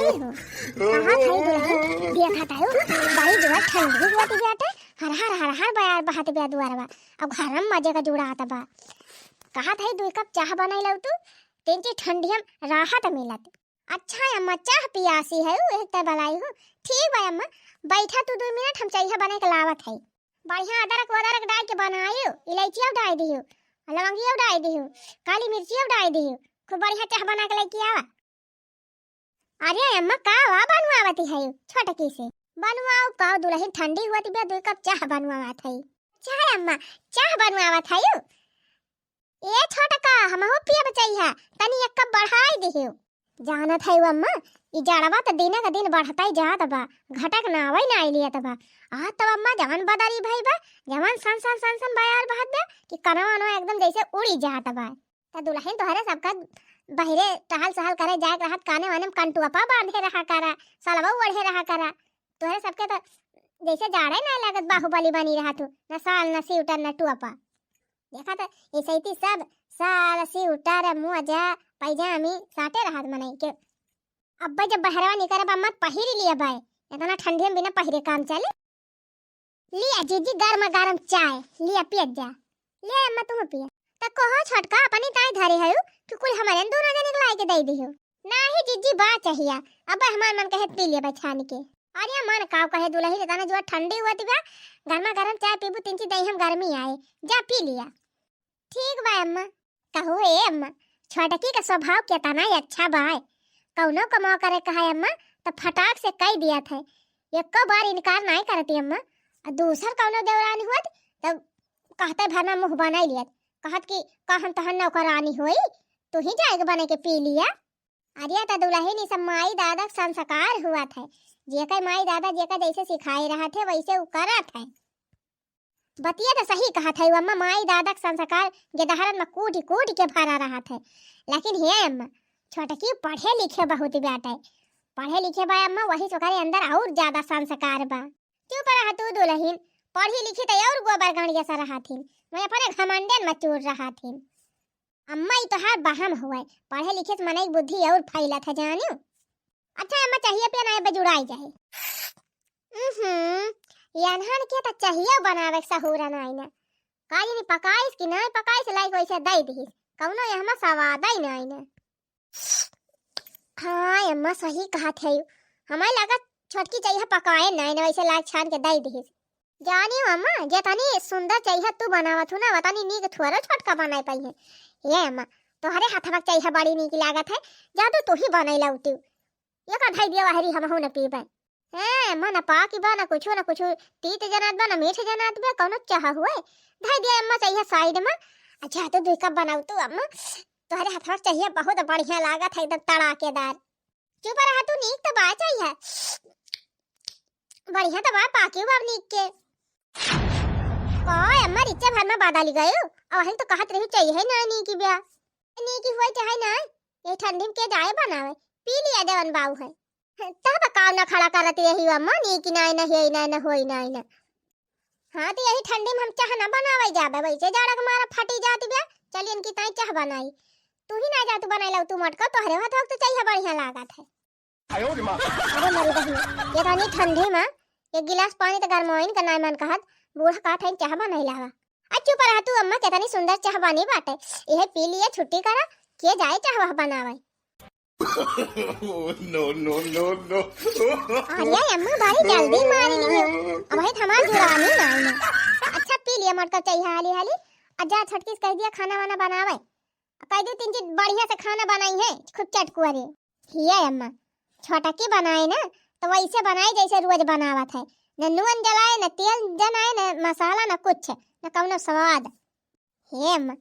नहीं हो कहाँ थाई दुल्हन देखा तायो बाई जो ठंडी हुआ ती बेटा हर हर बार बहाते बे दुआरवा अब घर में मजे का जुड़ा आता बा कहा थाई 2 कप चाह बनाई लऊ तू तेंची ठंडियम राहत मिलत। अच्छा अम्मा चाह पियासी है एक त बलाई हो ठीक बा अम्मा बैठा तू 2 मिनट हम चाय बना के लावत है। बढ़िया अदरक डाल के बनायो इलायची डाल दियो लौंगी डाल दियो काली मिर्ची डाल दियो खूब बढ़िया चाह बना के लेके आवा। अरे अम्मा का वा बनवावती है छोटकी से बनवाओ का दुल्हन ठंडी हुआ ती 2 कप चाह बनवावत है। चाह अम्मा चाह बनवावत है ए छोटका हम हो पिया बचैया तनी 1 कप बढ़ाई दियो जानत है अम्मा ई जड़वा त दिन का दिन बढ़ता ही जात बा घटक ना आवे ना आइलिया तबा आ तब अम्मा जवन बदरी भई बा जवन सन बायार बहत बा कि कनवा एकदम जैसे उड़ी जात बा त दुल्हन तोहरे सबका बहरे टहल सहल करे जाए रहत काने वाने कंटुआ पा बांधे रहा करा सलवा ओढ़े रहा करा तोहरे सबके तो जैसे जाड़े ना लागत बाहुबली बनी रहा तू न साल न स्वेटर न टुआपा देखा तो ऐसे ही सब साल स्वेटर मोजा पैजामी साटे रहत मने के अब्बा जब बहरवा निकरब अम्मा पहिर लिया बाय इतना ठंडी में बिना पहिरे काम चले लिया जीजी गरम गरम चाय लिया पिया जा ले अम्मा तुम पिया त कहो छोटका अपनी ताई धरे है कि कुल हमारे दोनों जने लाई के दे दियो नाही जीजी बा चाहिए अब हमार मन कहे पी लिया बछान के अरे मन काव कहे दुल्हन तना जो ठंडी हुआ तिबा गरमा गरम चाय पीबू तिनची दही हम गर्मी आए जा पी लिया ठीक बा अम्मा कहो ए अम्मा छोटकी का स्वभाव कितना ही अच्छा बा कौनो कमा करे कहा अम्मा तो फटाक से कह दिया था एक बार इनकार नहीं करती अम्मा और दूसर कौनो देवरानी हुआ तब कहते भर में मुंह बना लिया कहत कि कहन तहन नौकरानी होई तू ही जाएगा बने के पी लिया। अरे त दुल्हन सब माई दादा संस्कार हुआ था जेकर माई दादा जेकर जैसे सिखाए रहा थे वैसे वो करत है बतिया तो सही कहा था अम्मा माई दादा संस्कार गेदहरन में कूट के भरा रहा था लेकिन हे अम्मा छोटकी पढ़े लिखे बहुत बेटा पढ़े लिखे बा अम्मा वही चोकरे अंदर और ज्यादा संस्कार बा चुप रहा तू दुल्हन पढ़ी लिखी तो और गोबर गाड़िया सा रहा थी मैं अपने घमंडन में चूर रहा थी अम्मा ही तो हर बहम हुआ पढ़े लिखे से मन बुद्धि और फैला था जानियो। अच्छा अम्मा चाहिए पे ना बजुड़ाई जाए यानहन के तो चाहिए बनावे सहूरा ना आईना काई नहीं पकाइस कि नहीं पकाइस लाइक वैसे दई दी कौनो यहमा सवाद ही नहीं ना। हाँ अम्मा सही कहा थे हमें लगा छोटकी चाहिए पकाए नहीं ना वैसे लाइक छान के दई दी जानी अम्मा जेतनी सुंदर चाहिए तू बनावत हो ना बतानी नीक थोड़ा छोटका बनाई पाई है ये अम्मा तोहरे हाथवा चाहिए बड़ी नीक लागत है जादू तू ही बनाई लाऊ तू ये का भाई दिया हरी हम हो न पीबे हैं अम्मा ना पा की बा ना कुछ तीत जनात बा ना मीठ जनात बा कौनो चाह हुए भाई दिया अम्मा चाहिए साइड में। अच्छा तो 2 कप बनाऊ तू अम्मा तोहरे हाथवा चाहिए बहुत बढ़िया लागत है एकदम तड़ाकेदार चुप रहा तू नीक तो बा चाहिए बढ़िया तो बा पाकी बा नीक के ओए अम्मा रिच्चा भर में बादाली गयो और तो कहत रही चाहिए ना नी की ब्याह नी की हुई चाहे ना ये ठंडी में के जाए बनावे पी लिया देवन बाऊ है तब काव ना खड़ा करती रही अम्मा नी की ना होई ना हां तो यही ठंडी में हम चाह ना बनावे जाबे वैसे जाड़ा के मारा फटी जाती बे चलिए इनकी ताई चाह बनाई तू ही ना जा तू बनाई लो तू मटका तोहरे हाथ तो चाहिए बढ़िया लागत है। आयो रे मां अरे मरी बहन ये रानी ठंडी में एक गिलास पानी तो गरमाइन का नाय मन कहत बूढ़ा का ठाइन चाह बनाई लावा अच्छू पर तू अम्मा कितनी सुंदर चाह बनी बाटे यह पी लिए छुट्टी करा के जाए चाह वह बनावे नो अरे अम्मा भाई जल्दी मारी नहीं अब भाई थमा जुरानी ना अच्छा पी लिया मटका चाहिए हाली अजा छटकी कह दिया खाना वाना बनावे कह दो 3 चीज बढ़िया से खाना बनाई है खूब चटकुरे हिया अम्मा छोटा की बनाए ना तो वैसे बनाए जैसे रोज बनावत है न नून जलाए न तेल जलाए न मसाला न कुछ न कौनो स्वाद हे अम्मा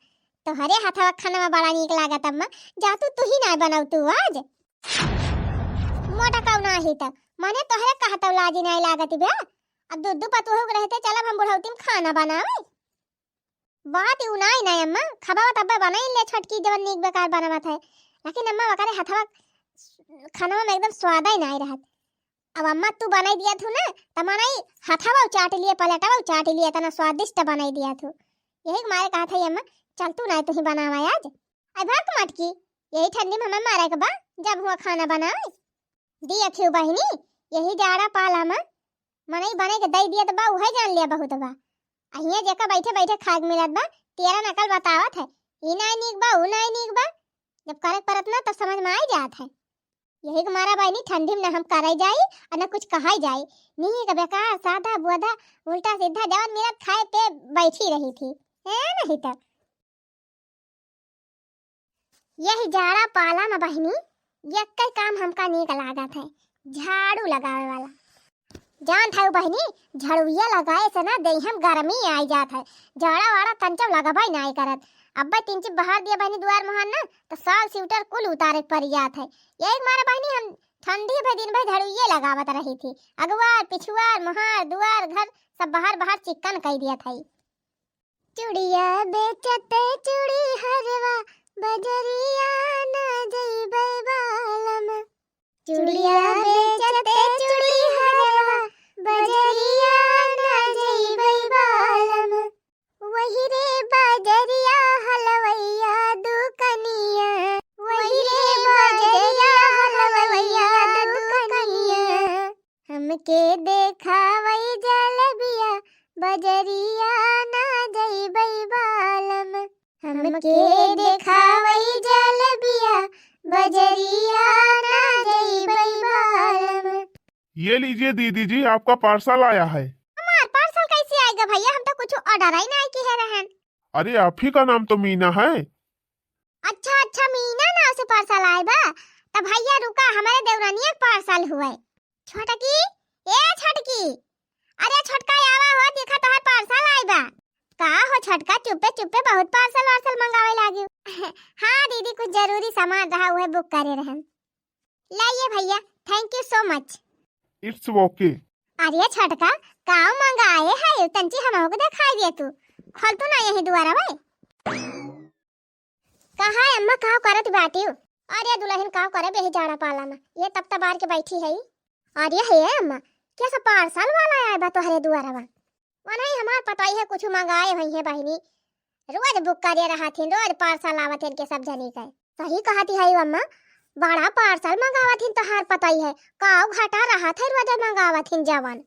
तो हरे हाथवा खाना में बड़ा नीक लागत अम्मा जा तू ही ना बनाऊ तू आज मोटा कौना ही त माने तोहरे कहत लाजी नहीं लागत बे अब दूध पतु हो रहते चल हम बुढ़ौती में खाना बनावे बात उ नहीं अम्मा खबावा तब बनाई ले छटकी जवन नीक बेकार बनावत है लेकिन अम्मा वकारे हाथवा खाना में एकदम स्वाद ही नहीं रहत अब अम्मा तू बनाई दिया थू ना तमनाई हाथवा चाट लिए पलटवा चाट लिए तना स्वादिष्ट बनाई दिया थू यही मारे कहा था अम्मा चल तू नहीं तू ही बनावा आज आई भाग मटकी यही ठंडी में हमें मारे के बा जब हुआ खाना बनाए दिया क्यों बहिनी, यही जाड़ा पाला में मनई बने के दई दिया तो बा उहे जान लिया बहुत बा। अहिया जेका बैठे बैठे खाग मिलत बा, तेरा नकल बतावत है, ई नहीं नीक बा ऊ नहीं नीक बा, जब करे परत ना तब समझ में आ जात है। यही के मारा बहिनी ठंडी में ना हम करे जाई और ना कुछ कहाई जाई, नहीं का बेकार सादा बुआदा उल्टा सीधा जवन मिलत खाए पे बैठी रही थी है नहीं तब। यही जाड़ा पाला में बहिनी एक काम हमका नीक लागत है, झाड़ू लगावे वाला। जान था बहिनी, झड़ुइया लगाए से ना देहम गर्मी आई जात है, जाड़ा वाड़ा तंचम लगाबाई नहीं करत। अब्बा तीन चिप बाहर दिया बहिनी दुआर मोहन ना तो साल स्वेटर कुल उतारे पड़ जात है। यही मारा बहिनी हम ठंडी भर दिन भर झड़ुइया लगावत रही थी, अगवार पिछुआर मोहर दुआर घर सब बाहर बाहर चिकन कह दिया था। चूड़िया बेचते चूड़ी हरवा बजरिया ना जइबै बालम, चूड़िया बेचते चूड़ी हरवा बजरिया ना जइबै बालम, वही रे बजरिया हलवैया दुकनिया, वही रे बजरिया हलवैया दुकनिया, हमके देखावई जलबिया बजरिया ना जइबै बालम, हमके देखावई जलबिया बजरिया ना जइबै बालम। ये लीजिए दीदी जी, आपका पार्सल आया है। हमार पार्सल कैसे आएगा भैया, हम तो कुछ ऑर्डर ही नहीं किए रहन। अरे आप ही का नाम तो मीना है। अच्छा अच्छा मीना ना से पार्सल आए बा, तब भैया रुका हमारे देवरानिया पार्सल हुए। छोटकी ए छोटकी, अरे छोटका आवा हो, देखा तोहर पार्सल आए बा। का हो छोटका, चुप्पे चुप्पे बहुत पार्सल वार्सल मंगावे लागी। हाँ दीदी कुछ जरूरी सामान रहा हुए बुक करे रहन। लाइए भैया, thank you so much. It's okay. अरे छोटका काऊ मंगाए है, तंची हमको को दिखाई दे, तू खोल तो ना यही दुआरा भाई। कहा है अम्मा, काऊ करत बाटी हो? अरे दुल्हन काऊ करे बेही जाड़ा पाला में, ये तब तक बाहर के बैठी है। अरे है अम्मा, कैसा पार्सल वाला आया बा तोहरे दुआरा बा? वही हमार पता ही है कुछ मंगाए हुई है बहिनी, रोज बुक करे रहा थी, रोज पार्सल आवत है के सब जनी का। सही कहती है अम्मा, बड़ा पार्सल मंगावत हिन, तोहार पता ही है काऊ घटा रहा था, रोज मंगावत हिन जवान।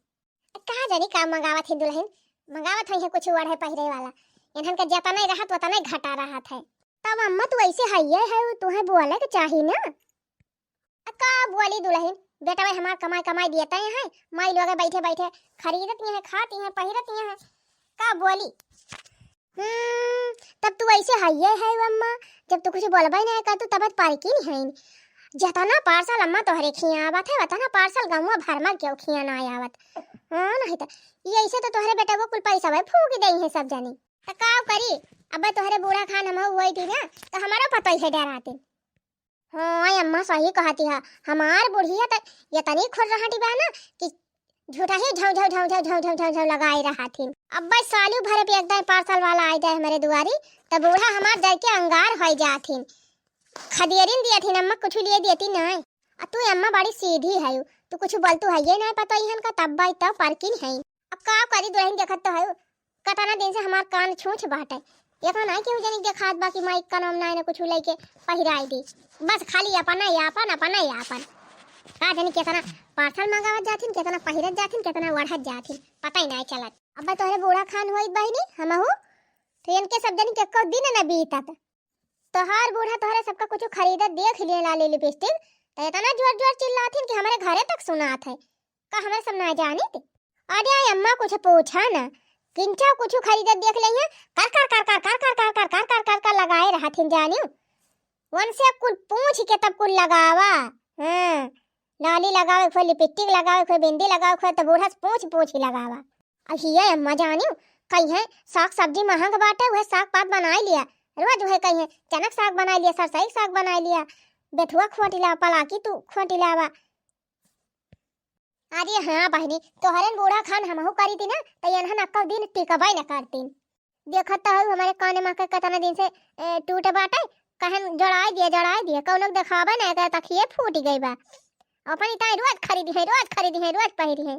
कहा जानी का मंगावत हिन दुल्हन, मंगावत है कुछ वड़े पहिरे वाला, इन्हन का जता नहीं रहत वता नहीं घटा रहा था। तब अम्मा तू ऐसे हइये है, तुम्हें बोले के चाहिए ना। का बोली दुल्हन, बेटा भाई हमार कमाई कमाई देता है, माई लोग बैठे बैठे खरीदती है, खाती है, पहिरती है, का बोली। तब तू ऐसे हइये है अम्मा, जब तू कुछ बोलबा नहीं कर, तू तब पार की नहीं है। जतना पार्सल अम्मा तोहरे खिया आवत है, वतना पार्सल गांव भर में क्यों खिया ना आवत। हां नहीं त ये ऐसे तो तोहरे बेटा वो कुल पैसा भाई फूक देई है सब जानी। त का करी, अब तोहरे बूढ़ा खान हम होई थी ना, तो हमारा पता ही है डराते। हां अम्मा सही कहती है, हमार बुढ़िया त ये तनी खुर रहती बा ना कि झूठा ही झौ झौ झौ झौ झौ झौ झौ लगाई रहा थी। अब बस सालू भरे पे एकदम पार्सल वाला आ जाए हमारे दुआरी, त बूढ़ा हमार जाके अंगार हो जाथिन। खदियरिन दिया थी अम्मा, कुछ लिए देती नहीं। तू अम्मा बड़ी सीधी है, तू कुछ बोलतू है ये नहीं पता इहन का, तब बाई तब पार्किंग है। अब का करी दुल्हन देखत तो है, कटाना दिन से हमार कान छूछ बाटे, ये नहीं केहू जनी देखात बाकी माइक का नाम नहीं ना कुछ लेके पहिराई दी, बस खाली अपना यापन अपना यापन। का जानी कितना पार्सल मंगावत जाथिन, कितना पहिरत जाथिन, कितना वढ़त जाथिन, पता ही नहीं चलत। अब तोहरे बूढ़ा खान होई बहिनी हमहू, तो इनके सब जनी के दिन न बीतत। तोहार बूढ़ा तोहरे सबका कुछ खरीदत देख लिए लाली लिपस्टिक, तो इतना जोर जोर चिल्लाथिन कि हमारे घरे तक सुनात है। का हमें सब ना जाने थे? अरे अम्मा कुछ पूछा ना, किंचा कुछ खरीदत देख लिया, कर कर कर कर कर कर कर कर कर कर कर कर लगाए रहा थी जानियो। वन से कुल पूछ के तब कुल लगावा। हां लाली लगावे, कोई लिपस्टिक लगावे, कोई बिंदी लगावे, कोई तो बूढ़ा पूछ पूछ ही लगावा। अब ये अम्मा जानियो कहीं है साग सब्जी महंग बाटे, वह साग पात बनाई लिया, रोज वह कहीं है चनक साग बना लिया, सरसई साग बना लिया, बेथुआ खोटिला पलाकी तू खोटिलावा। अरे हाँ बहनी, तोहरन बूढ़ा खान हमहू करी थी ना, तो यनहन अक्का दिन टिकबाई न करती। देखत तो हमारे काने में कतना दिन से टूट बाटे, कहन जड़ाई दिए कौन दिखावा नहीं कर, तखिए फूट गई बा। अपन इतना रोज खरीदी है, रोज खरीदी है, रोज पहिरी है।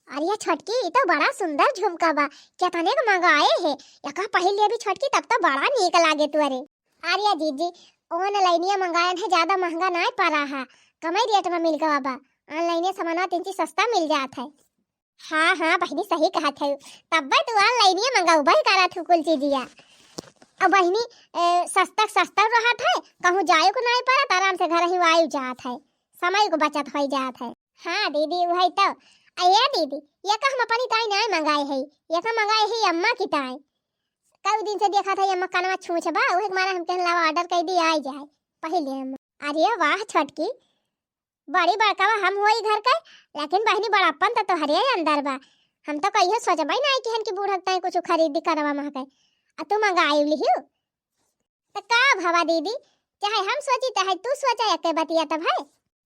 अरे छोटकी ये तो बड़ा सुंदर झुमका बा, कितने का मंगाए है, यका पहले भी छोटकी तब तो बड़ा नीक लागे तू। अरे अरे जीजी ऑनलाइन मंगाए थे, ज्यादा महंगा नहीं पड़ रहा, कम ही रेट में मिल गया बा। ऑनलाइन सामान तीन चीज सस्ता मिल जाता है। हाँ हाँ बहनी सही कहा थे, तब तू ऑनलाइन मंगाऊ भाई करा थू कुल चीजिया। अब बहनी सस्ता सस्ता रहा था, कहूँ जाए को नहीं पड़ा, आराम से घर ही आयु जात है, समय को बचत हो जात है। हाँ दीदी वही तो। अये दीदी ये का हम अपनी ताई नहीं मंगाए है, ये का मंगाए है अम्मा की ताई। कई दिन से देखा था अम्मा कनवा छूछ बा, वही मारा हम कहन लावा ऑर्डर कर दी आई जाए पहले अम्मा। अरे वाह छोटकी, बड़ी बड़का हम होई घर का, लेकिन बहनी बड़ापन तो हरे अंदर बा। हम तो कहियो सोचबई नहीं कि हन की बूढ़ हकता है कुछ खरीदी करवा महके, आ तू मंगाई लिहियो तो का भवा दीदी, चाहे हम सोची चाहे तू सोचा एक बतिया तब है।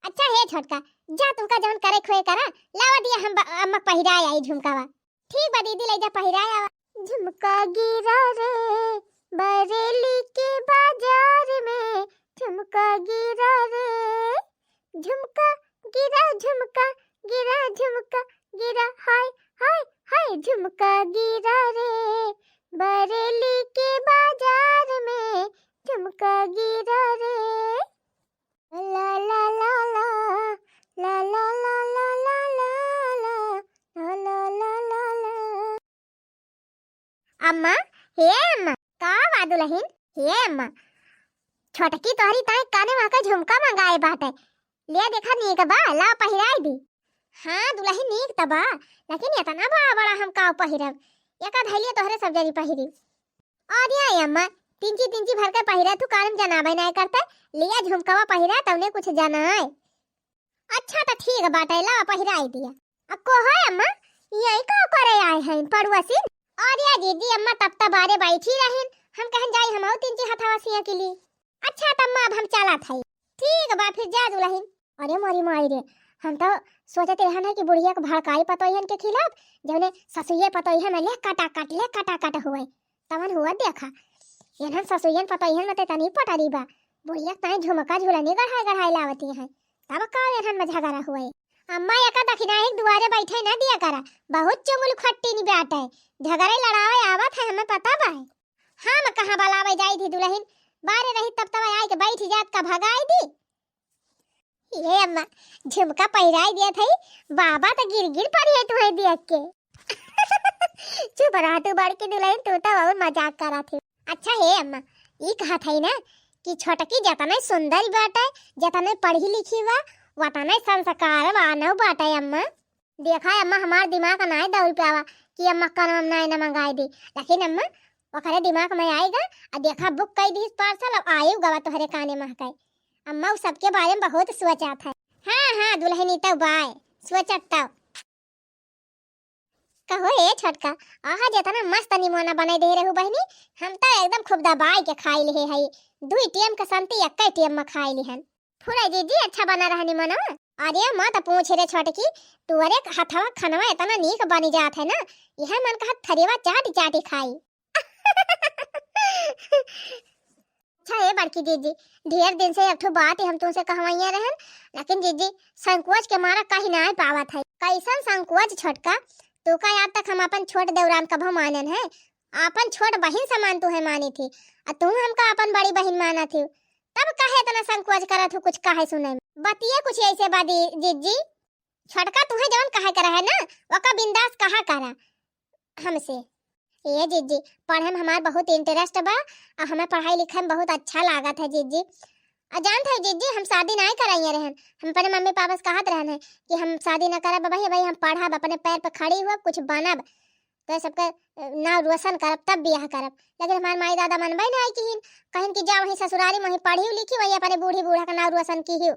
अच्छा है छोटका, जा तुमका जौन करे खोए करा, लावा दिया हम अम्मा पहिराए आई झुमकावा। ठीक बा दीदी ले जा पहिराए आवा। झुमका गिरा रे बरेली के बाजार में, झुमका गिरा रे, झुमका गिरा झुमका गिरा हाय हाय हाय, झुमका गिरा रे बरेली के बाजार में, झुमका गिरा रे ला ला ला ला ला ला ला ला ला ला ला ला ला ला। अम्मा हे अम्मा का वादुलहिन हे अम्मा, छोटकी तोहरी ताई काने वहां का झुमका मंगाए बाटे, ले देखा नीक बा, ला पहिराई दी। हाँ दुलहिन नीक तबा, लेकिन इतना बड़ा बड़ा हम का पहिरब, एका धैलिए तोहरे सब जरी पहिरी। और ये अम्मा तिंची भर के पहिरा तू कानम जनाबे नहीं करता, लिया झुमकावा पहिरा तवने कुछ जाना है। अच्छा तो ठीक बाटे, ला पहिराई दिया। अब को है अम्मा यही का करे आए हैं पड़ुआसी। और या दीदी अम्मा तब बारे बैठी रहें, हम कहन जाई हम तिंची हथावासिया के लिए। अच्छा तम्मा अब हम चला थे, ठीक बा फिर जा दुलहिन। अरे मोरी माई रे, हम तो सोचते रहन है कि बुढ़िया को भड़काई पतोहन के खिलाफ, जौने ससुये पतोहन में ले काटा काट हुए तमन हुआ देखा, यहन ससुयन पतोहन में तनी पटरी बा, बुढ़िया ताई झुमका झुलनी गढ़ाई लावती है, तब का यहन में झगड़ा हुए। अम्मा एका दखिना एक दुआरे बैठे न दिया करा, बहुत चुगल खट्टी नि बाटे, झगड़े लड़ावे आवत है हमें पता बा। हम कहां बलावे जाई थी दुलहिन, बारे रही तब आई के बैठ जात का भगाई दी। ये अम्मा झुमका पहिराई दिया थई, बाबा तो गिर पड़ी है तुम्हें देख के। चुप रहा तू बड़की दुल्हन, तू तो बहुत मजाक करा थी। अच्छा है अम्मा ये कहा थई ना कि छोटकी जतने सुंदर बाटे, जतने पढ़ी लिखी बा, वतने संस्कार वानो बाटे। अम्मा देखा अम्मा हमार दिमाग नहीं दौड़ पावा कि अम्मा का नाम नहीं मंगाई दी, लेकिन अम्मा ओकरे दिमाग में आएगा, और देखा बुक कई दी पार्सल अब आयु गवा तोहरे काने महकाई। अम्मा उस सबके बारे में बहुत सोचत है। हाँ दुल्हनी तो बाय सोचत तो कहो ए छोटका, आहा जितना मस्त निमोना बना दे रहे हो बहनी, हम तो एकदम खूब दबाई के खाई ले है, 2 टीएम के संती 1 टीएम में खाई ली हन। फुरा दीदी अच्छा बना रहा निमोना। अरे मां तो पूछ रे छोटकी, तुअरे हथवा खनवा इतना नीक बनी जात है ना, यह मन का थरीवा चाटी खाई। अच्छा है बड़की दीदी, ढेर दिन से एक बात हम तुमसे कहवाइया रहन, लेकिन दीदी संकोच के मारा कहीं नहीं पावत है। कैसन संकोच छोटका, तू का याद तक हम अपन छोट देवरान कभो मानन है, अपन छोट बहन समान तू है मानी थी, और तू हमका अपन बड़ी बहन माना थी, तब काहे इतना संकोच करत हो कुछ काहे सुने बतिया कुछ ऐसे बादी दीदी। छोटका तुम्हें जौन कहे करा है ना, वका बिंदास कहा करा हमसे। ये जीजी पढ़े में हमार बहुत इंटरेस्ट बा, और हमें पढ़ाई लिखाई में बहुत अच्छा लागत है जीजी। जानत है जीजी हम शादी नहीं कराइए रहन, हम अपने मम्मी पापा से कहत रहन है कि हम शादी न करब भाई हम पढ़ब, अपने पैर पर खड़ी हुआ कुछ बनब, तो सबके नाम रोशन करब तब बियाह करब। लेकिन हमार माई दादा मनबे नहीं किहिन, कहिन कि जा वहीं ससुरारी में वहीं पढ़ी लिखी, वही अपने बूढ़ी बूढ़ा का नाम रोशन की ही।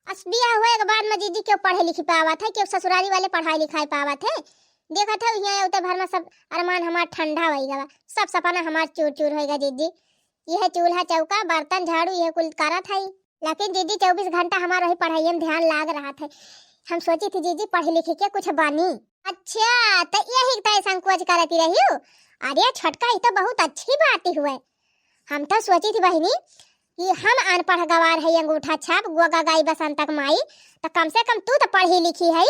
अस बियाह हुए के बाद में जीजी क्यों पढ़े लिखी पावत है, क्यों ससुरारी वाले पढ़ाई लिखाई पावत है। देखा था यहाँ उतर भर में सब अरमान हमार ठंडा हो गया, सब सपना हमार चूर चूर होएगा जीजी। यह चूल्हा चौका बर्तन झाड़ू यह कुल करा था, लेकिन जीजी 24 घंटा हमारा वही पढ़ाई में ध्यान लाग रहा था। हम सोची थी जीजी पढ़ी लिखी के कुछ बनी। अच्छा तो यही तो संकोच करती रही हो। अरे छोटका ये तो बहुत अच्छी बात ही हुए। हम तो सोची थी बहनी कि हम अनपढ़ गवार है, अंगूठा छाप गोगा गाई बसंतक माई, तो कम से कम तू तो पढ़ी लिखी है।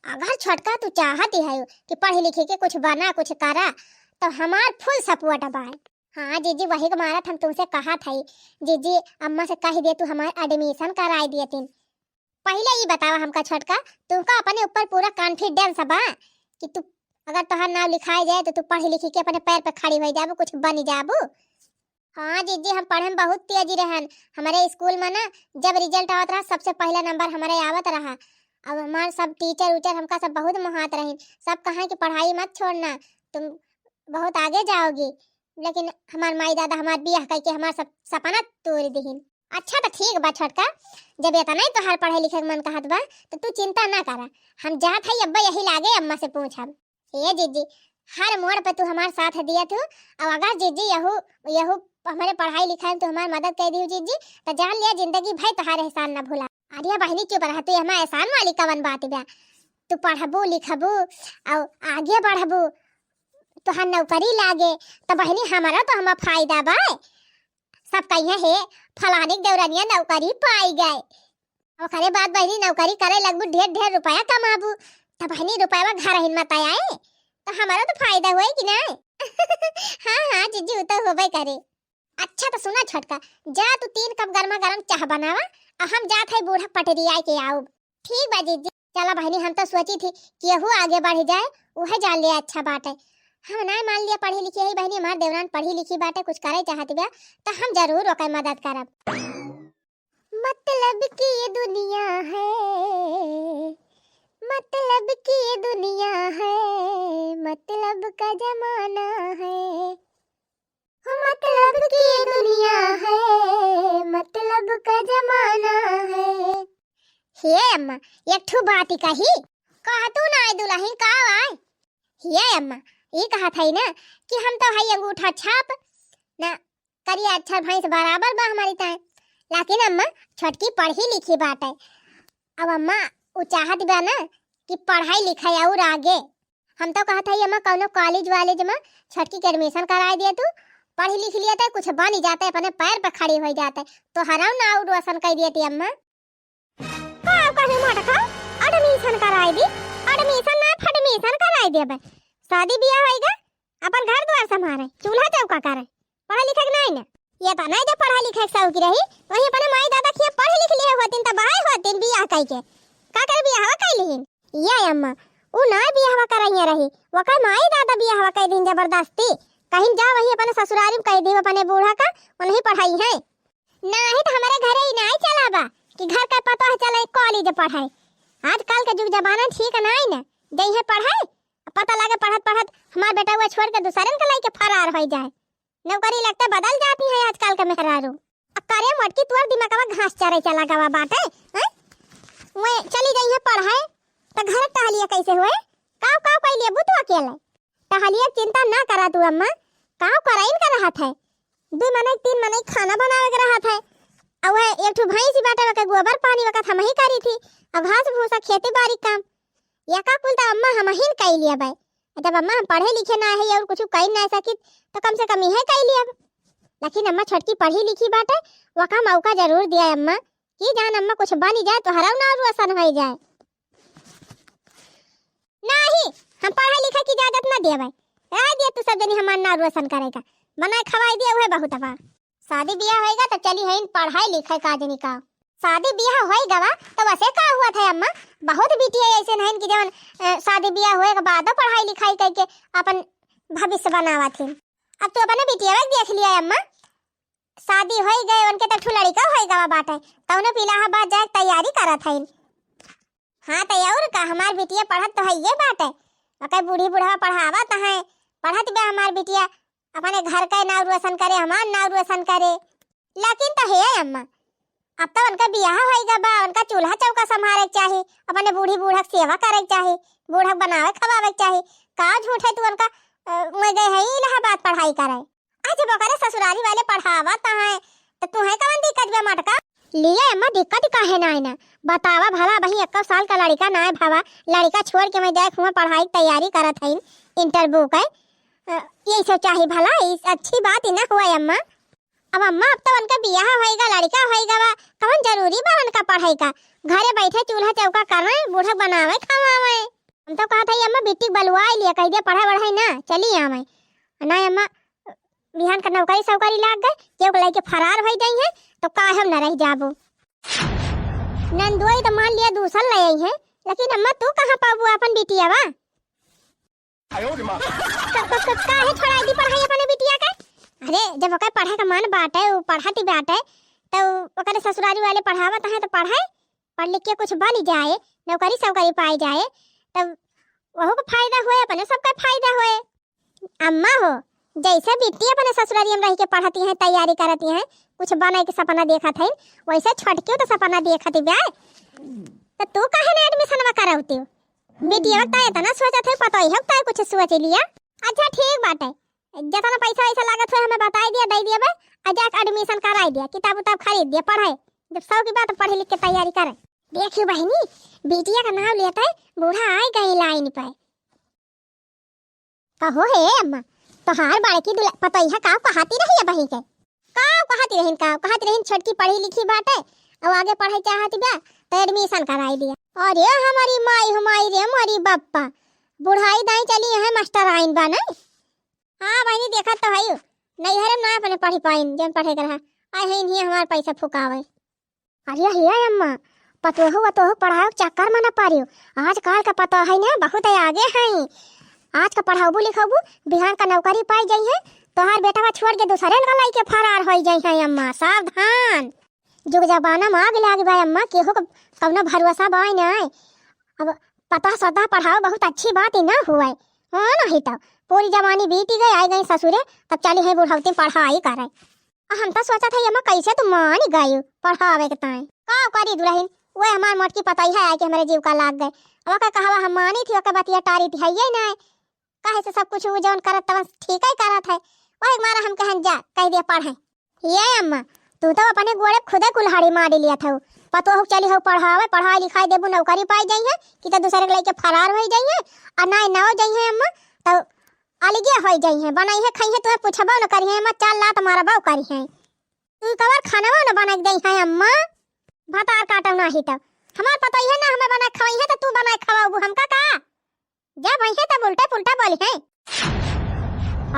अगर छोटका तू चाहती है कि पढ़ी लिखी के कुछ बना कुछ करा, तो हमार फुल सपोर्ट बा। हाँ जीजी वही मारा हम तुमसे कहा था जीजी अम्मा से कह दे तू हमारा एडमिशन कराई दिए तीन। पहले ये बतावा हमका छोटका तुमका अपने ऊपर पूरा कॉन्फिडेंस बा कि तू अगर तोहार नाम लिखाई जाए तो तू पढ़ी लिखी के अपने पैर पे खड़ी हो जाबू कुछ बन जाबू। हाँ जीजी हम पढ़े में बहुत तेजी रहन। हमारे स्कूल में ना जब रिजल्ट आवत रहा सबसे पहला नंबर हमारे आवत रहा। अब हमारे सब टीचर उचर हमका सब बहुत मुहात रही सब कहा कि पढ़ाई मत छोड़ना तुम बहुत आगे जाओगी। लेकिन हमार माई दादा हमार बियाह करके हमार सब सपना तोड़ दीहिन। अच्छा तो ठीक बा छोटका जब इतना नहीं तोहार पढ़े लिखे मन कहत बा तो तू चिंता ना करा। हम जात है अब्बा यही लागे अम्मा से पूछब। ये जीजी हर मोड़ पे तू हमारे साथ दिया तू और अगर जीजी यहू यहू हमारे पढ़ाई लिखाई में तू हमारी मदद कर दी जीजी तो जान लिया जिंदगी भाई तोहार एहसान ना भूला। अरे बहनी चुप रहा तू हमारे एहसान वाली कवन बात बा। तू पढ़बू लिखबू और आगे बढ़बू तोहार नौकरी लागे तो बहनी हमारा तो हमारा फायदा बा। सब कहिए हे फलानी देवरानिया नौकरी पाई गए और करे बात बहनी नौकरी करे लगबू ढेर ढेर रुपया कमाबू तो बहनी रुपया घर हिम्मत आए तो हमारा तो फायदा हुआ कि नहीं। हाँ हाँ जीजी तो होबे करे। अच्छा तो सुना छोटका जा तू 3 कप गर्मा गर्म चाह बनावा और हम जात है बूढ़ा पटरिया के आओ। ठीक बा जीजी। चला बहनी हम तो सोची थी कि यहू आगे बढ़ जाए वह जान लिया अच्छा बात है। हम ना मान लिया पढ़ी लिखी है बहनी हमार देवरान पढ़ी लिखी बाटे कुछ करे चाहती बा तो हम जरूर ओकर मदद करब। मतलब की ये दुनिया है मतलब की ये दुनिया है मतलब का जमाना है मतलब की ये दुनिया है मतलब का जमाना है। हे अम्मा एक ठू बात कही कहा तू ना आए दुल्हन का आए। हे अम्मा ये कहा था ना कि हम तो भाई अंगूठा छाप ना करिए अच्छा भाई से बराबर बा हमारी ताए। लेकिन अम्मा छोटकी पढ़ी लिखी बात है अब अम्मा वो चाहत बा ना कि पढ़ाई लिखाई और आगे। हम तो कहा था अम्मा कौनो कॉलेज वालेज में छोटकी के एडमिशन करा दिए तू पढ़ी लिख लिया था कुछ बन ही जाता है अपने पैर पे खड़ी हो जाता है तो हराम ना और रोशन कर दिए थी अम्मा। एडमिशन कराई दी एडमिशन ना फडमिशन कराई दे बे शादी बियाह होएगा अपन घर द्वार संभाले चूल्हा चौका करे पढ़ा लिखा नहीं ना ये तो नहीं जब पढ़ा लिखा सब की रही वही अपने माई दादा की पढ़े लिख लिए होतिन त बाय होतिन बियाह कई के का कर बियाह कई लिहिन। ये अम्मा उ ना बियाह कराइए रही वो का माई दादा बियाह कई दिन जबरदस्ती कहीं जा वही अपने ससुराल में कह दी अपने बूढ़ा का उन्हीं पढ़ाई है ना है तो हमारे घरे ही नहीं चलाबा कि घर का पता है चले कॉलेज पढ़ाई। आजकल के युग जमाना ठीक नहीं ना जई है पढ़ाई पता लगे पढ़त पढ़त हमार बेटा हुआ छोड़ के दूसरे के लाई के फरार हो जाए नौकरी लगता बदल जाती है आजकल के मेहरारू। करे मोटकी तोर दिमागवा घास चरे चला गवा बाटे मैं चली गई है पढ़ाई तो घर टहलिया कैसे हुए काव काव कह लिए बुतवा अकेले टहलिया चिंता ना करा तू अम्मा काव कराइन का रहा था 2 महीने 3 महीने खाना बनावे के रहा था और वह एक ठो भैंस बाटे के गोबर पानी वकत हम ही करी थी और घास भूसा खेती बाड़ी काम या का कुल तो अम्मा हम ही कह लिया भाई जब अम्मा हम पढ़े लिखे ना है और कुछ कह ना सकी तो कम से कम यह कह लिया। लेकिन अम्मा छोटकी पढ़ी लिखी बाटे वका मौका जरूर दिया अम्मा कि जान अम्मा कुछ बन जाए तो हराव ना रोशन हो जाए। नहीं हम पढ़ाई लिखा की इजाजत ना दिया भाई रह दिया तू सब जनी हमार ना रोशन करेगा बनाए खवाई दिया हुए बहुत बा शादी ब्याह होएगा तो चली है पढ़ाई लिखाई का जनी का शादी ब्याह होएगा तो वैसे का हुआ था अम्मा बहुत बेटी ऐसे नहीं कि जवन शादी ब्याह होए के बाद पढ़ाई लिखाई करके अपन भविष्य बनावा थी। अब तो अपने बिटिया देख लिया अम्मा शादी हो गए उनके तो ठू लड़का होएगा बाटे तौने पिलाहा बाद जाए तैयारी करत है। हाँ तो और का हमार बिटिया पढ़त तो है ये बात है अगर बूढ़ी बुढ़वा पढ़ावत है पढ़त बे हमार बिटिया अपने घर का नाव रोशन करे हमार नाव रोशन करे। लेकिन तो है अम्मा अब तो उनका बियाह होएगा बा उनका चूल्हा चौका संभाले चाहिए अपने बूढ़ी बूढ़ा सेवा करे चाहिए बूढ़ा बनावे खवावे चाहिए का झूठ है तू उनका मैं गए है इलाहाबाद पढ़ाई करे आज बकरे ससुराली वाले पढ़ावत है तो तू है कौन दिक्कत बे मटका लिए अम्मा दिक्कत काहे ना है ना बतावा भला भाई 21 साल का लड़का ना है भावा लड़का छोड़ के मैं देख हुआ पढ़ाई तैयारी करत है इंटरव्यू का ये सब चाहिए भला इस अच्छी बात ही ना हुआ अम्मा। अब अम्मा अब तो उनका बियाह होएगा लड़का होएगा वा कौन जरूरी बा उनका पढ़ाई का घरे बैठे चूल्हा चौका करे बूढ़ा बनावे खवावे। हम तो कहा था अम्मा बेटी बलवाई लिया कह दे पढ़ाई बढ़ाई ना चली आवे ना अम्मा बिहान का नौकरी सौकरी लाग गए केहू के लेके फरार हो जाई है तो काहे हम न रह जाबो। नंदुई तो मान लिया दूसर ले आई है, लेकिन अम्मा तू कहाँ पाबू अपन बिटिया बा? काहे छोड़ा दी पढ़ाई अपने बिटिया के? अरे जब ओकर पढ़े का मन बाटे उ पढ़ती बाटे तो ओकर ससुरारी वाले पढ़ावत है तो पढ़ाए, पढ़ लिख के कुछ बन जाए, नौकरी सौकरी पाई जाए तब वहू को फायदा होए, अपने सबका फायदा होए। अम्मा हो जैसे बिटिया अपने ससुरारी में रह के पढ़ती हैं, तैयारी करती हैं, कुछ बने के सपना देखत है, वैसे छटकियो तो सपना देखत बे। तो तू काहे ना एडमिशन में करावती हो? बिटिया वक्त इतना सोचत है, पता ही है कुछ सोच लिया। अच्छा ठीक बाटे, जितना पैसा वैसा लागत है हमें बताई दिया, दे दिया बे, अजाक एडमिशन कराई दिया, किताब उताब खरीद दिया, पढ़े जब 100 की बात पढ़े लिख के तैयारी करे। देखियो बहनी बिटिया का नाम लेता है बूढ़ा आए गए लाइन पे। कहो हे अम्मा तोहार बड़की दुल्हा पता ही है का कहती रही है बही के? का कहती रहीन छोटकी पढ़ी लिखी बाटे और आगे पढ़े चाहती बा तो एडमिशन कराई दिया। अरे हमारी माई हमारी रे हमारी बप्पा बुढ़ाई दाई चली है मास्टर आइन बा नहीं। हाँ बहनी देखा तो है नहीं हरम ना अपने पढ़ी पाइन जन पढ़े कर आए हैं ही हमार पैसा फुकावे। अरे हे अम्मा पतोहू पढ़ाओ चक्कर में न पारियो, आजकल का पता है ना बहुत आगे है। आज का पढ़ाबू लिखाबू बिहान का नौकरी पाई जाई है, तोहार बेटा छोड़ के दूसरे का लाई के फरार हो जाई है। अम्मा सावधान, जुग जमाना में आग लाग भाई अम्मा, केहू को कवनो भरोसा बाई नहीं। अब पता सदा पढ़ाओ बहुत अच्छी बात ही ना हुआ हाँ नहीं तो पूरी जवानी बीती गई, आई गई ससुरे तब चली है बुढ़ावती पढ़ाई करे। हम तो सोचा था अम्मा कैसे तुम मान गई पढ़ावे के ताई का करी दुल्हन वो हमार मोटकी पता ही है कि हमारे जीव का लाग गए। अब का कहवा हम मानी थी ओके बतिया टारी थी है ये नहीं काहे से सब कुछ वो जौन करत तब ठीक ही करत है, वही मारा हम कहन जा कह दिया पढ़े। ये अम्मा तू तो अपने गोड़े खुदे कुल्हाड़ी मार लिया था, पतो हो चली हो पढ़ावे पढ़ाई लिखाई देबू नौकरी पाई जाई है कि तो दूसरे के लेके फरार हो जाई है और ना ना हो जाई है अम्मा तो अलगे हो जाई है बनाई है खाई है तो पूछबो न करी है अम्मा चाल लात मारा बाऊ करी है तू कवर खाना न बना के दई है अम्मा भातार काटो नहीं तो हमार पता ही है ना हमें बना खवाई है तो तू बना खवाबू हमका का जब वही तब उल्टा पुल्टा बोली है।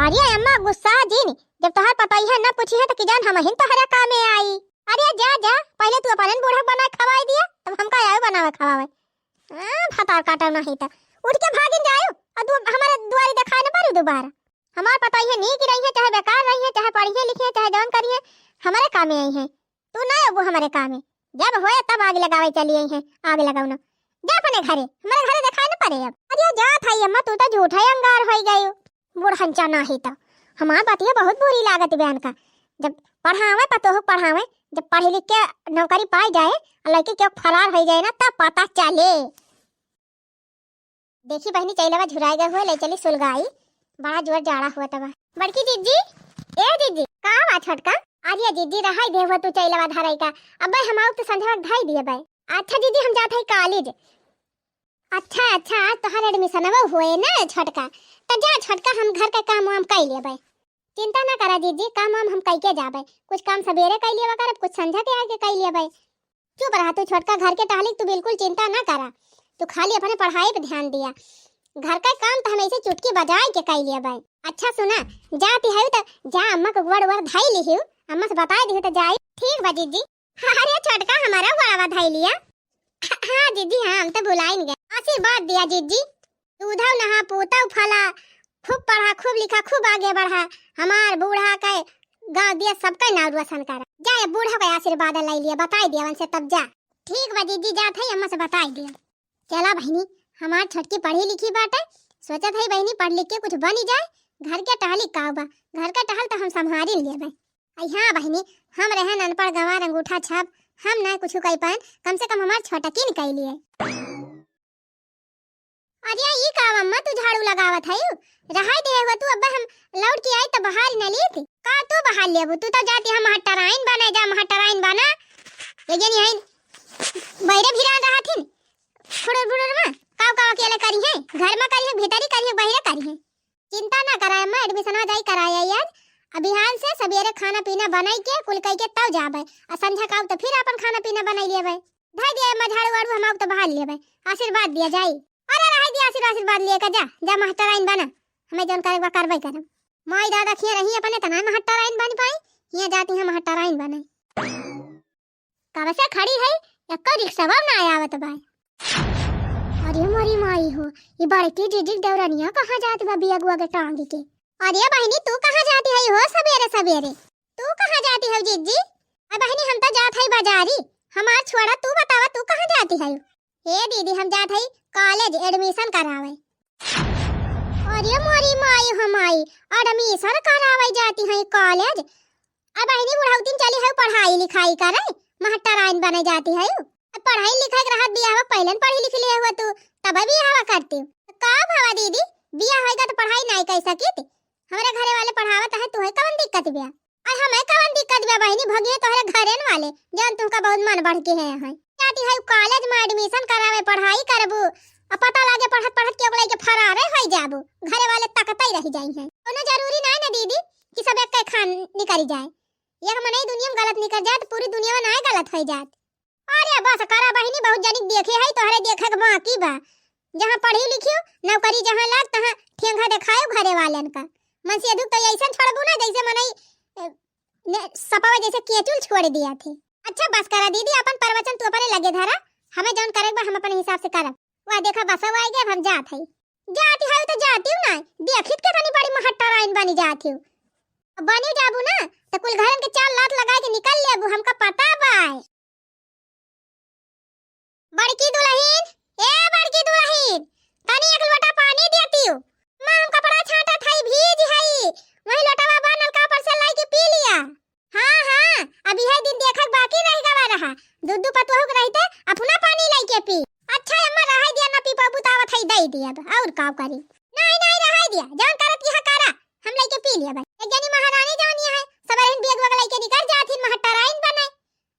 अरे अम्मा गुस्सा जीन जब तोहार पता ही है ना पूछी है तो कि जान हम ही तोहरा काम में आई। अरे जा जा पहले तू अपन बूढ़ा बना खवाई दिया तब हमका आयो बनावे खवावे भातार काटो नहीं तो उठ के भागिन जायो और हमारे दुआरी दिखाए न पारू दोबारा। हमार पता ही है नहीं कि रही है चाहे बेकार रही है चाहे पढ़ी है लिखी है चाहे जौन करी है हमारे काम में आई है, तू ना अब हमारे काम में जब होए तब आग लगावे चली आई है, आग लगाओ ना जा अपने घरे हमारे घरे दिखाई न पड़े। अब अरे जा था अम्मा तू तो झूठा अंगार हो गई बुढ़हंचा ना ही तो हमार बातिया बहुत बुरी लागत बयान का। जब पढ़ावे पतो हो पढ़ावे जब पढ़े लिख के नौकरी पाई जाए और लड़की क्यों फरार हो जाए ना तब पता चले। देखी बहनी चैलवा झुराई गए हुए ले चली सुलगाई बड़ा जोर जाड़ा हुआ तब बड़की जीजी ए जीजी का बात छोटका अरे जीजी रहाई देव तू चैलवा धराई का अब हम आउ तो संध्या ढाई दिए भाई। अच्छा जीजी हम जाते हैं कॉलेज। अच्छा अच्छा आज तोहर एडमिशन अब हुए ना छोटका तो जा छोटका हम घर का काम वाम कर लिए भाई, चिंता ना करा जीजी काम वाम हम कई के जाबे, कुछ काम सवेरे कर लिए कर कुछ संध्या के आके कर लिए भाई। चुप रहा तू छोटका घर के टहली तू बिल्कुल चिंता ना करा, तू खाली अपने पढ़ाई पे ध्यान दिया, घर का काम तो हम ऐसे चुटकी बजाए के कर लिए भाई। अच्छा सुना जाती है तो जा अम्मा को गोड़ वड़ धाई ली अम्मा से बता दी तो जाई ठीक बा जीजी। अरे छोटका हमारा गोड़वा धाई लिया हाँ जीजी हाँ हम तो भुला ही गए, आशीर्वाद दिया जीजी दूधा नहा पोता फला खूब पढ़ा खूब लिखा खूब आगे बढ़ा हमार बूढ़ा का गाँव दिया सबका नाम रोशन करा जा बूढ़ा का आशीर्वाद लाई लिया बताई दिया उनसे तब जा ठीक बा जीजी जा थे अम्मा से बताई दिया। चला बहनी हमार छटकी पढ़ी लिखी बात है सोचा था बहनी पढ़ लिख के कुछ बन जाए, घर के टहली का बा घर का टहल तो हम संभाल लिए भाई। हाँ बहनी हम रहे अनपढ़ गंवार अंगूठा छाप हम ना कुछ कह पाए कम से कम हमार छोटा की निकल लिए। अरे ये का अम्मा तू झाड़ू लगावत है रहाई दे हो तू अब हम लौट के आई तो बहार न ली थी का तू बहार लेबू तू तो जाती हम हटराइन बना जा हटराइन बना ये जनी है बहरे भिरान रहा थी फुड़र फुड़र में काव काव अकेले करी है घर में करी है भीतर ही करी है बहरे करी है। चिंता ना करा अम्मा एडमिशन जाई कराया यार अभियान से सवेरे खाना पीना बनाई के कुल कई के तब जाबे और संध्या का तो फिर अपन खाना पीना बनाई लेबे धाई दिया अम्मा झाड़ू वाड़ू हम तो बहार लेबे आशीर्वाद दिया जाई। अरे रह दिया आशीर्वाद लिए का जा जा मास्टराइन बना हमें जौन करे करबे करम। माई दादा खिया रही अपने तना महट्टाराइन बन पाई, यहाँ जाती है महट्टाराइन बने। कब से खड़ी है, एक रिक्शा ना आया आवत बा। अरे मोरी माई हो, ये बड़की जीजी देवरानिया कहाँ जाती बा बिया गुआ के टांगी के। अरे बहनी तू कहाँ जाती है हो सवेरे सवेरे? तू कहाँ जाती है जीजी? अरे बहनी हम तो जात है बाजारी, हमार छोड़ा तू बतावा तू कहाँ जाती है? ए दीदी हम जात है कॉलेज एडमिशन करावे। अरे मोरी माई हो माई, एडमिशन करावे जाती है कॉलेज? अब बहनी बुढ़ाउतीन चली है पढ़ाई लिखाई करे, महट्टाराइन बने जाती है। पढ़ाई लिखाई के रहत बियाह पहले पढ़ी लिख लिया हुआ तू, तब बियाह करती का भावा दीदी? बियाह होएगा तो पढ़ाई नहीं कर सकीत? हमारे घरे वाले पढ़ावत है, तुम्हें कौन दिक्कत बिया? और हमें कौन दिक्कत बिया बहनी? भगिए तोहरे घरेन वाले जान तुमका बहुत मन बढ़ के है जाती है कॉलेज में एडमिशन करावे, पढ़ाई करबू, अब पता लागे पढ़त पढ़त के ओगले के फरारे हो जाबू, घरे वाले तकते ही रह जाई है। कोनो जरूरी नहीं ना दीदी कि सब एक खान निकल जाए, ये हम नहीं दुनिया में गलत निकल जाए तो पूरी दुनिया में नहीं गलत हो जात। अरे बस करा बहनी, बहुत जनिक देखे है तोहरे देखे के बाकी बा। जहां पढ़ी लिखियो नौकरी जहां लग तहां ठेंगा देखायो घरे वालन का। मन से दुख तो ऐसा छोड़बू ना जैसे मनई सपावा जैसे केचुल छोड़ दिया थे। अच्छा बस करा दीदी, अपन प्रवचन तू अपने लगे धरा, हमें जौन करे बा हम अपने हिसाब से करब। वह देखा बस आ गए, हम जात है। जाती है तो जाती हूं ना, देखित के तनी बड़ी महट्टाराइन बनी जाती हूं। बनी जाबू ना तो कुल घरन के चाल लात लगा के निकल लेबू, हमका पता बा। बड़की दुल्हन, ए बड़की दुल्हन, तनी एक लोटा पानी देती हूं। मां हम कपड़ा छाटा थाई भीज है, वही लोटावा बा नलका पर से लाई के पी लिया। हां अभी है दिन देखक बाकी रह गवा रहा, दूध पतोह के रहते अपना पानी लाई के पी। अच्छा अम्मा रहाई दिया ना पी पाबू तावा थाई दई दिया तो और का करी? नहीं रहाई दिया, जौन करत यह करा, हम लाई के पी लिया भाई। एक जनी महारानी जानी है, सबरन बेग वग लाई के निकल जाती महट्टाराइन बने,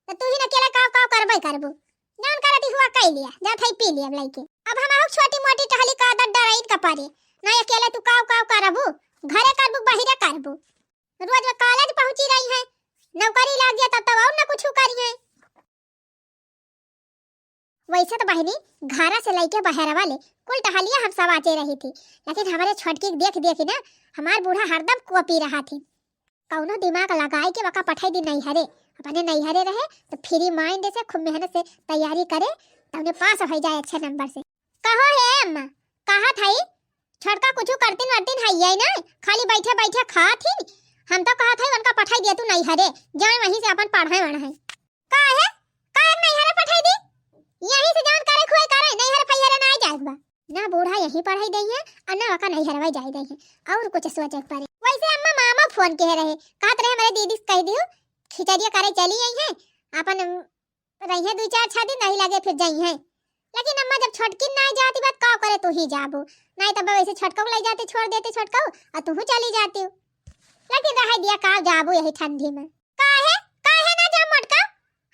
तो तू ही न अकेला का करबई करबू, जौन करती हुआ कह लिया, जा थाई पी लिया लाई के। अब हम छोटी मोटी टहली का आदत डराइन का पारे ना, अकेले तू का करबू, घरे करबू बाहरे करबू। रोज वे कॉलेज पहुंची रही है, नौकरी लग गया तब और ना कुछ करी है। वैसे तो बहनी घरा से लेके बहरा वाले कुल टहलिया हम सब आते रही थी, लेकिन हमारे छोटकी देख ना हमार बूढ़ा हरदम कॉपी रहा थी। कौनो दिमाग लगाए के वका पठाई दी नहीं हरे, अपने नहीं हरे रहे तो फ्री माइंड से खूब मेहनत से तैयारी करे तो उन्हें पास हो जाए अच्छे नंबर से। कहो है अम्मा, कहा थाई छोटका कुछ करतीन वर्तीन है ये ना, खाली बैठे बैठे खा थी। हम तो कहा था उनका पठाई दिया तू नहीं हरे, जाए वहीं से अपन पढ़ाई वढ़ा है। का है नहीं हरे पठाई दी, यहीं से जान करे खुए करे, नहीं हरे फैहरे ना जाए बा ना, बूढ़ा यहीं पढ़ाई दई है और ना वका नहीं हरवाई जाए दई है और कुछ सोचे पड़े। वैसे अम्मा मामा फोन कह रहे, कहत रहे हमारे दीदी कह दियो खिचड़िया करे चली आई है, अपन रही है 2-4 दिन नहीं लगे फिर जाई है। लेकिन अम्मा जब छोटकी नहीं जाती बात का करे तू ही जाबू, नहीं तब वैसे छोटका ले जाते छोड़ देते छोटका और तू चली जाती। लेकिन रह दिया का जाबू यही ठंडी में। काहे ना जा मोटका,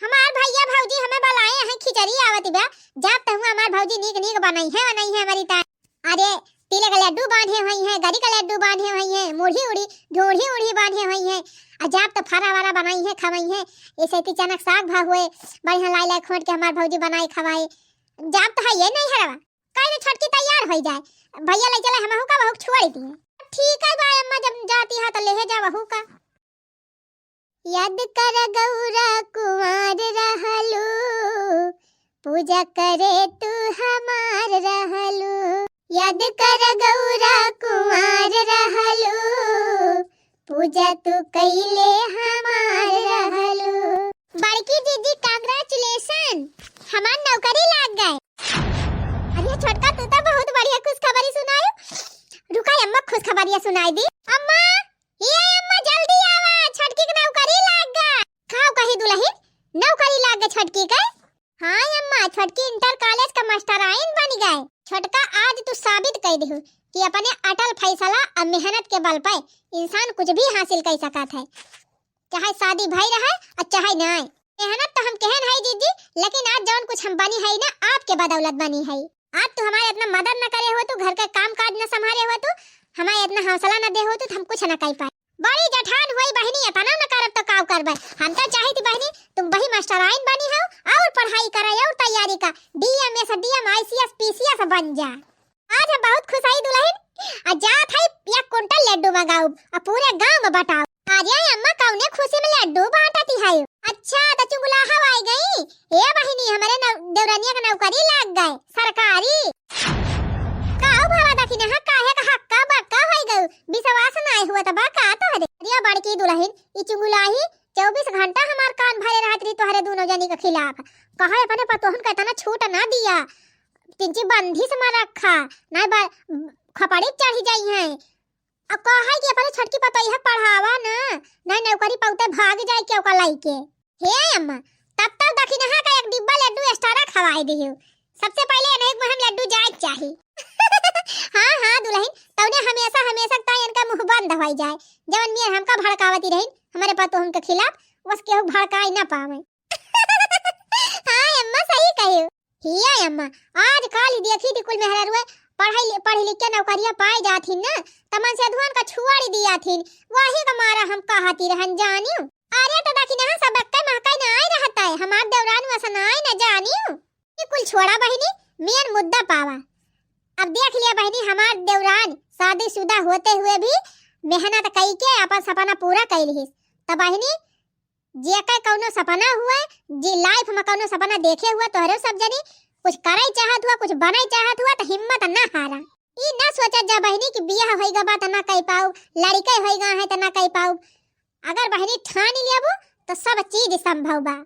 हमार भैया भौजी हमें बुलाए हैं खिचड़ी आवती बा, जब तक हमार भौजी नीक बनाई है नहीं है हमारी ता। अरे तिले का लड्डू बांधे हुई है, गरी का लड्डू बांधे हुई है, मुढ़ी उड़ी ढोढ़ी उड़ी बांधे हुई है, अजाब तो फरा वाला बनाई है खवाई है। ऐसे ती चनक साग भा हुए बढ़िया लाई खोट के हमार भौजी बनाई खवाए, जाब तो है ये नहीं हरवा काहे ने छोटकी तैयार हो जाए, भैया ले चला हमहू का बहुत छोड़ दिए। ठीक है भाई अम्मा जब जाती है तो ले जा बहू का। याद कर गौरा कुंवर रहलू, पूजा करे तू हमार रहलू। याद कर गौरा कुंवर रहलू, पूजा तू कइले हमार रहलू। बड़की दीदी कांग्रेचुलेशन, हमार नौकरी लग गए। अरे छोटका तू तो बहुत बढ़िया खुशखबरी सुनायो। रुका अम्मा खुशखबरिया सुनाई दी। अम्मा ये अम्मा जल्दी आवा, छोटकी की नौकरी लग गई। खाओ कही दुल्हन नौकरी लग गई छोटकी के। हां अम्मा छोटकी इंटर कॉलेज का मास्टराइन बन गए। छोटका आज तू साबित कर दे कि अपने अटल फैसला और मेहनत के बल पर इंसान कुछ भी हासिल कर सकता है, चाहे शादी भई रहे और चाहे नहीं। मेहनत तो हम कहन है दीदी, लेकिन आज जौन कुछ हम बनी है ना आपके बदौलत बनी है। आज तू हमारे इतना मदद न करे हो, तू घर का काम काज न संभाले हो, तू हमारे इतना हौसला न दे हो, तो हम कुछ न कर पाए। बड़ी जठान हुई बहनी, इतना न करब तो काव करबे। हम तो चाही थी बहनी तुम वही मास्टराइन बनी हो और पढ़ाई करे और तैयारी का DM S DM ICS PCS बन जा। आज हम बहुत खुश आई दुल्हन, आ जात है 1 कुंटल लड्डू मंगाऊ आ पूरे गांव में बटाऊ। आज ये अम्मा कौने खुशी में लड्डू बांटती है। अच्छा तो चुगलाहा आई गई। ए बहिनी हमारे देवरानिया का नौकरी लग गए सरकारी। काऊ भावा दखिन हा काहे का हक्का बक्का होई गऊ। विश्वास नहीं हुआ त बा का तो हरे रिया बड़की दुल्हन ई चुगलाही 24 घंटा हमार कान भरे रहत रही तोहरे दोनों जनी के खिलाफ। कहे अपने पतोहन का इतना छूट ना दिया। तिंची बंधी से मार रखा ना खपड़ी चढ़ी जाई है। अब कहे कि अपने छटकी पतोही पढ़ावा ना नहीं नौकरी पाउते भाग जाए के ओका लाई के। हे अम्मा तब तक दखिन हा का 1 डिब्बा लड्डू एक्स्ट्रा खवाई दियो। सबसे पहले नहीं हम लड्डू जाए चाहिए। हां हां दुल्हन तौने हमेशा हमेशा ता इनका मुंह बंद होई जाए। जवन मियां हमका भड़कावती रही हमारे पतोहन के खिलाफ बस केहू भड़काई ना पावे। हां अम्मा सही कहियो। हिया अम्मा आज काल देखी थी कुल मेहरारुए पढ़ी लिख के नौकरियां पाए जाथिन ना तमन से अधुआन का छुआड़ी दिया थिन वही का मारा हम कहती रहन जानियो। अरे तो दखिन हा सब के महकाई ना आई रहता है हमार देवरान वसन आई ना जानियो। ये कुल छोड़ा बहिनी मेन मुद्दा पावा। अब देख लिया बहिनी हमार देवरान शादीशुदा होते हुए भी मेहनत कई के अपन सपना पूरा कैली। तब बहिनी जे का कौनो सपना हुआ जे लाइफ में कौनो सपना देखे हुआ तोहरे सब जनी कुछ करे चाहत हुआ कुछ बने चाहत हुआ तो हिम्मत ना हारा। ई ना सोचा जा बहिनी कि बियाह होइगा बा त ना कई पाऊ लड़के होइगा है त ना कई पाऊ। अगर बहिनी ठान लियाबो तो सब चीज संभव बा।